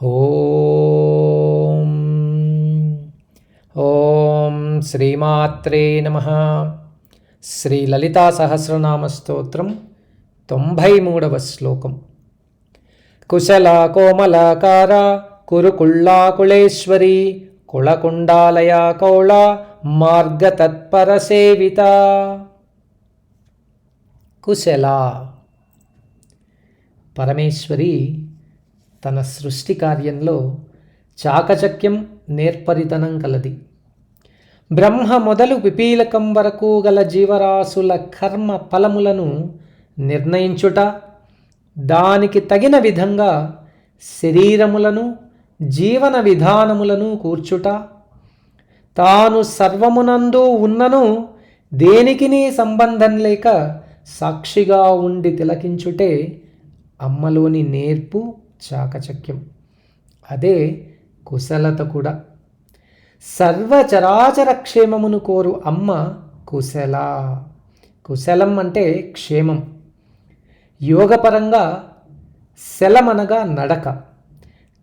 ఓం ఓం శ్రీమాత్రే నమః. శ్రీ లలితా సహస్రనామ స్తోత్రం 93వ శ్లోకం. కుశల కోమలాకార కురుకుళ్ళాకుళేశ్వరి కుళకుండాలయ కౌళ మార్గతత్పర సేవిత. కుశల పరమేశ్వరి తన సృష్టి కార్యంలో చాకచక్యం నేర్పరితనం కలది. బ్రహ్మ మొదలు పిపీలకం వరకు గల జీవరాశుల కర్మ ఫలములను నిర్ణయించుట, దానికి తగిన విధంగా శరీరములను జీవన విధానములను కూర్చుట, తాను సర్వమునందు ఉన్నను దేనికిని సంబంధం లేక సాక్షిగా ఉండి తిలకించుటే అమ్మలోని నేర్పు, చాకచక్యం. అదే కుశలత కూడా. సర్వచరాచర క్షేమమును కోరు అమ్మ కుశల. కుశలం అంటే క్షేమం. యోగపరంగా శలమనగా నడక.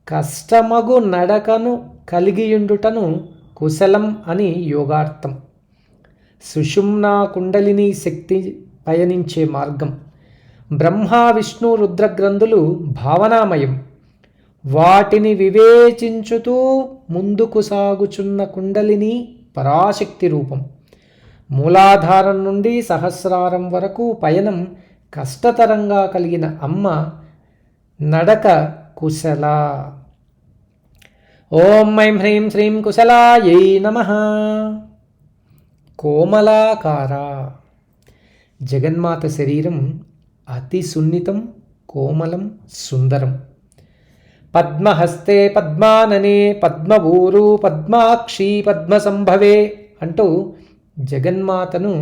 కష్టమగు నడకను కలిగియుండుటను కుశలం అని యోగార్థం. సుషుమ్నా కుండలిని శక్తి పయనించే మార్గం. బ్రహ్మ విష్ణు రుద్రగ్రంథులు భావనామయం. వాటిని వివేచించుతూ ముందుకు సాగుచున్న కుండలిని పరాశక్తి రూపం. మూలాధారం నుండి సహస్రారం వరకు పయనం కష్టతరంగా కలిగిన అమ్మ నడక కుశల. ఓం ఐం హ్రీం శ్రీం కుశలాయై నమః. కోమలాకార. జగన్మాత శరీరం అతి సున్నితం, కోమలం, సుందరం. పద్మహస్తే పద్మాననే పద్మభూరు పద్మాక్షి పద్మసంభవే అంటూ జగన్మాతను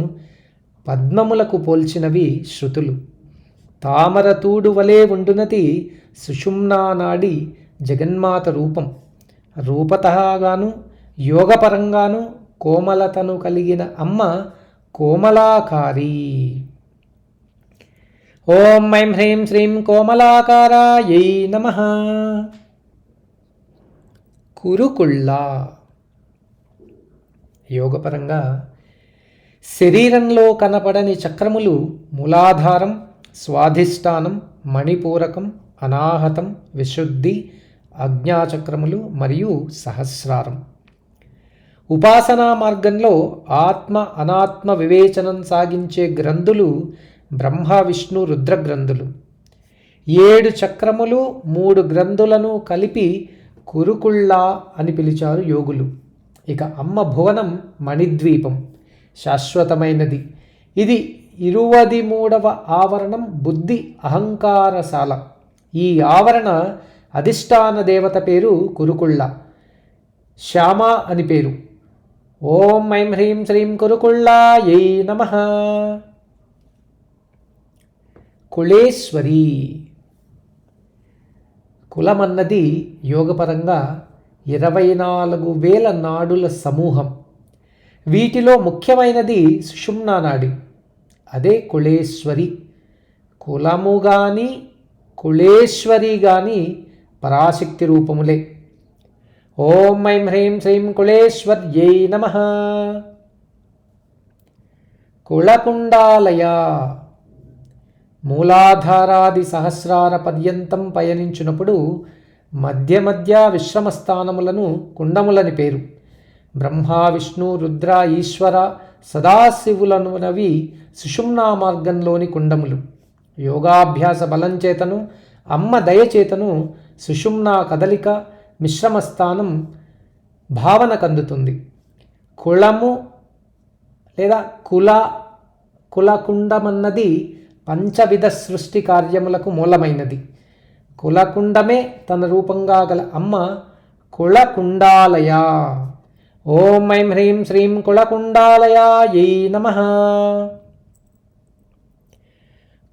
పద్మములకు పోల్చినవి శృతులు. తామరతూడు వలె ఉండునది సుషుమ్నా నాడి జగన్మాత రూపం. రూపతగాను యోగపరంగాను కోమలతను కలిగిన అమ్మ కోమలాకారి. ఓం ఐం హ్రీం శ్రీం కోమలాకారాయై నమః. కురుకుళ్ళ. యోగపరంగా శరీరంలో కనపడని చక్రములు మూలాధారం, స్వాధిష్టానం, మణిపూరకం, అనాహతం, విశుద్ధి, ఆజ్ఞాచక్రములు మరియు సహస్రారం. ఉపాసనా మార్గంలో ఆత్మ అనాత్మ వివేచనం సాగించే గ్రంథులు బ్రహ్మ విష్ణు రుద్ర గ్రంథులు. 7 చక్రములు 3 గ్రంథులను కలిపి కురుకుళ్ళ అని పిలిచారు యోగులు. ఇక అమ్మ భువనం మణిద్వీపం, శాశ్వతమైనది. ఇది 23వ ఆవరణం బుద్ధి అహంకారశాల. ఈ ఆవరణ అధిష్టాన దేవత పేరు కురుకుళ్ళ. శ్యామ అని పేరు. ఓం ఐం హ్రీం శ్రీం కురుకుళ్ళాయై నమః. కుళేశ్వరి. కులమన్నది యోగపరంగా 24,000 నాడుల సమూహం. వీటిలో ముఖ్యమైనది సుషుమ్నా నాడి. అదే కుళేశ్వరి. కులము గాని కుళేశ్వరి గాని పరాశక్తి రూపములే. ఓం ఐం హ్రీం శ్రీం కుళేశ్వర్యై నమః. కుళకుండాలయ. మూలాధారాది సహస్రార పర్యంతం పయనించినప్పుడు మధ్య మధ్య విశ్రమస్థానములను కుండములని పేరు. బ్రహ్మ విష్ణు రుద్ర ఈశ్వర సదాశివులనునవి సుషుమ్నా మార్గంలోని కుండములు. యోగాభ్యాస బలంచేతను అమ్మ దయచేతను సుషుమ్నా కదలిక మిశ్రమస్థానం భావన కందుతుంది. కుళము లేదా కులకుండమన్నది పంచవిధ సృష్టి కార్యములకు మూలమైనది. కులకుండమే తన రూపంగా గల అమ్మ కుళకుండాలయ. ఓం ఐం హ్రీం శ్రీం కుళకుండాలయాయై నమః.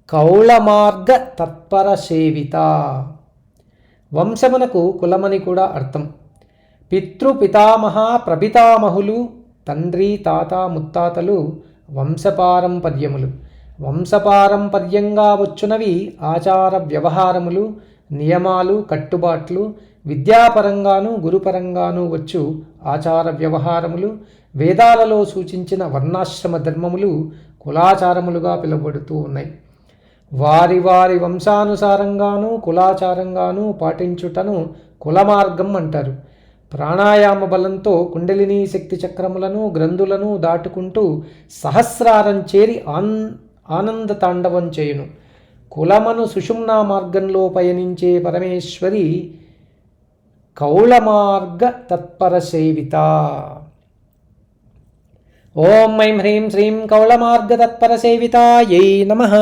కౌళమార్గ తత్పర సేవిత. వంశమునకు కులమని కూడా అర్థం. పితృపితామహ ప్రపితామహులు, తండ్రి తాత ముత్తాతలు వంశపారంపర్యములు. వంశపారంపర్యంగా వచ్చునవి ఆచార వ్యవహారములు, నియమాలు కట్టుబాట్లు, విద్యాపరంగాను గురుపరంగాను వచ్చు ఆచార వ్యవహారములు, వేదాలలో సూచించిన వర్ణాశ్రమ ధర్మములు కులాచారములుగా పిలువబడుతూ ఉన్నాయి. వారి వారి వంశానుసారంగాను కులాచారంగాను పాటించుటను కులమార్గం అంటారు. ప్రాణాయామ బలంతో కుండలిని శక్తి చక్రములను గ్రంథులను దాటుకుంటూ సహస్రారం చేరి ఆనంద తాండవం చేయును. కులమను సుషుమ్నా మార్గంలో పయనించే పరమేశ్వరి కౌళమార్గ తత్పర సేవిత. ఓం ఐం హ్రీం శ్రీం కౌళమార్గ తత్పర సేవితాయై నమః.